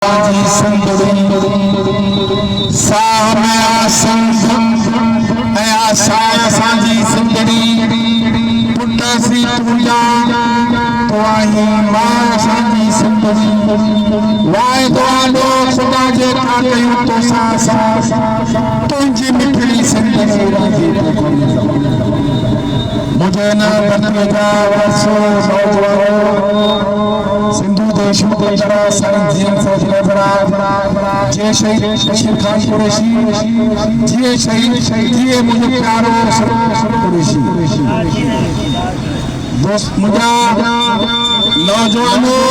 जी सिंधड़ी साह में आसंग ऐ आशा असांजी सिंधड़ी पुट सी तुंहिंजा तो आई मां असांजी सिंधड़ी वाइदो आलो ख़ुदा जे खां कयूं तोसां असां तुंहिंजी मिठड़ी सिंधड़ी मुझे न बदले जा वरसो सिंधु देश में जरा साईं जीएम साहब बड़ा जे शहीद बशीर खान कुरैशी जे शहीद जे मुझे प्यारो कुरैशी दोस्त मुझा नौजवानों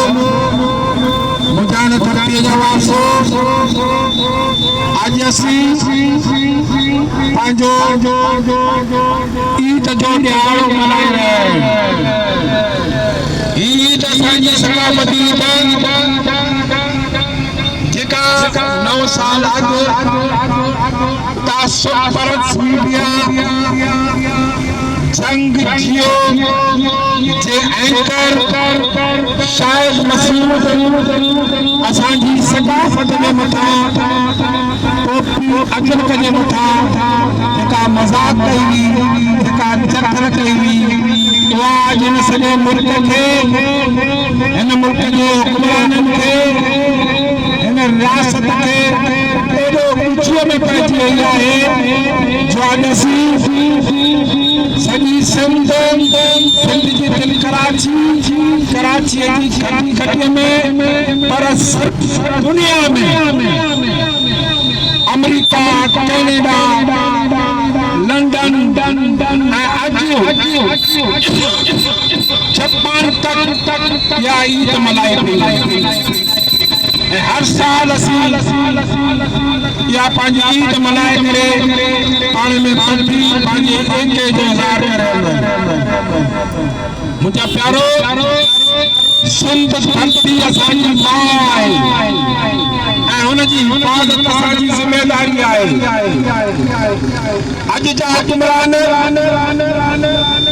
मुझा ने धरती जा वारसो आज असी पंहिंजो ईद जो ॾियारो मनाए रहिया आहियूं। ईद असांजी सलामती जेका 9 साल अॻु तासुब परत मीडिया जंग जियो जे एंकर शायद मसूद असांजी सदाफत में मथा अजब कजे मथा जेका मजाक कई हुई जेका चकर कई हुई उहा जिन सॼे मुल्क खे हिन मुल्क जे हुक्मराननि खे हिन रियासत खे एॾो ऊचीअ में पहुची वई आहे जो अॼु असीं सॼी सिंध जी दिलि कराचीअ जी घटीअ में पर दुनिया में अमेरिका कैनेडा लंडन जापान तक या ईद मल्हाए पई हर साल असीं या पंहिंजी ईद मल्हाए करे पाण में पंहिंजे एके जो इज़हार करे मुंहिंजा प्यारो सिंध धरती असांजी मां आहे ऐं हुनजी हिफ़ाज़त असांजी ज़िमेदारी आहे। अॼु जा हुक्मरान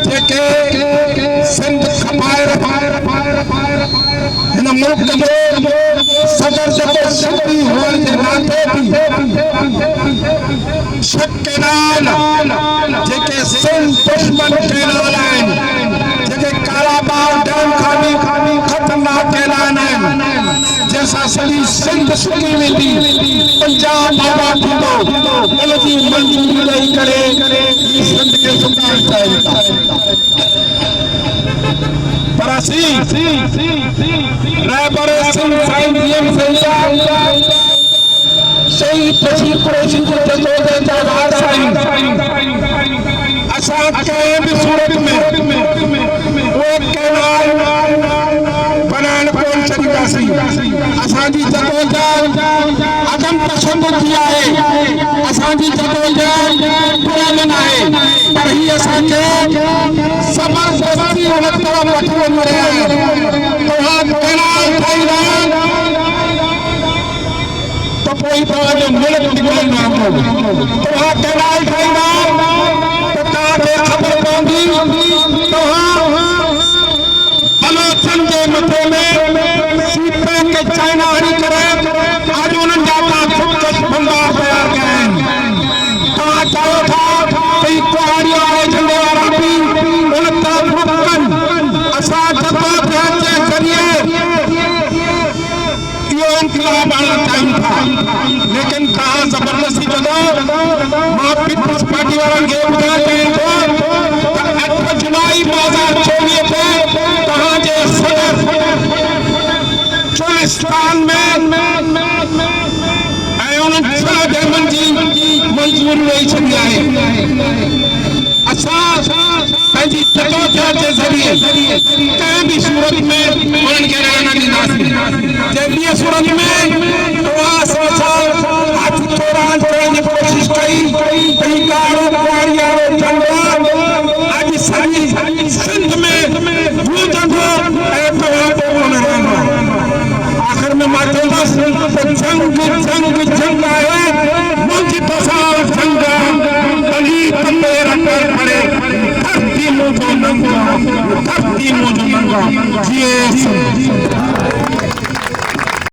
जेके सिंध खपाए हिन मुल्क जो सदर जेको सिंधी हुअण जे नाते बि शक्केनाल जेके सिंध दुश्मन कैनाल आहिनि जेके कालाबाग डैम खां बि ख़तरनाक ऐलान आहिनि जैसा सॼी सिंध सुकी वेंदी पंजाब आबाद थींदो उनजी मंज़ूरी ॾेई करे सिंध खे सुधार कनि था पर असीं रहबर सिंध साईं जीएम साईं शहीद बशीर कुरैशी जो जदोजहद जा वारिस आहियूं। असां कंहिं बि सूरत में उहे कैनाल बनाइण कोन छॾींदासीं। असांजी जदोजहद अदम तशद्दुद जी आहे असांजी जदोजहद पुरअमन आहे पर ही असांखे ज़बरदस्ती हुन तरफ़ वठी वञी रहिया आहिनि। तव्हां कैनाल ठाहींदा तो कोई तव्हांजो मुल्क बिगड़ण वांगुरु तव्हां कैनाल ठाहींदा तो तव्हांखे ख़बर पवंदी तव्हां बलोचन जे मथे में सीपे खे चाइना हणी करे अॼु उन्हनि जा ख़ुदकश बंदा तयार कया आहिनि। तव्हां चाहियो था त ही कुहाड़ी वारे झंडे वारा बि उन तरफ़ रुख कनि। असां जदोजहद जे ज़रिए इहो इनक़लाब आणणु चाहियूं था लेकिन तव्हां ज़बरदस्ती कंदो। मां पीपल्स पार्टी वारनि खे ॿुधाइणु चाहियां थो त 8 जुलाई 2024 ते तव्हांजे सदर चोलिस्तान में ऐं उन्हनि 6 डैमनि जी मंज़ूरी ॾेई छॾी आहे। असां पंहिंजी जदोजहद जे ज़रिए कंहिं बि सूरत में उन्हनि खे रहण न ॾींदासीं। जंहिं ॿिए सूरत में तव्हां असां सां हथ तोड़ण जी कोशिश कई कारो कुआरी वारो झंडो अॼु सॼी सिंध में गूंजंदो ऐं तव्हां पोइ कोन रहंदो। आख़िर में मां चवंदुसि त जंग आहे मुंहिंजी तोसां जंग गली तंबे रखड़ पड़े धरती मुंहिंजो नंगो जिए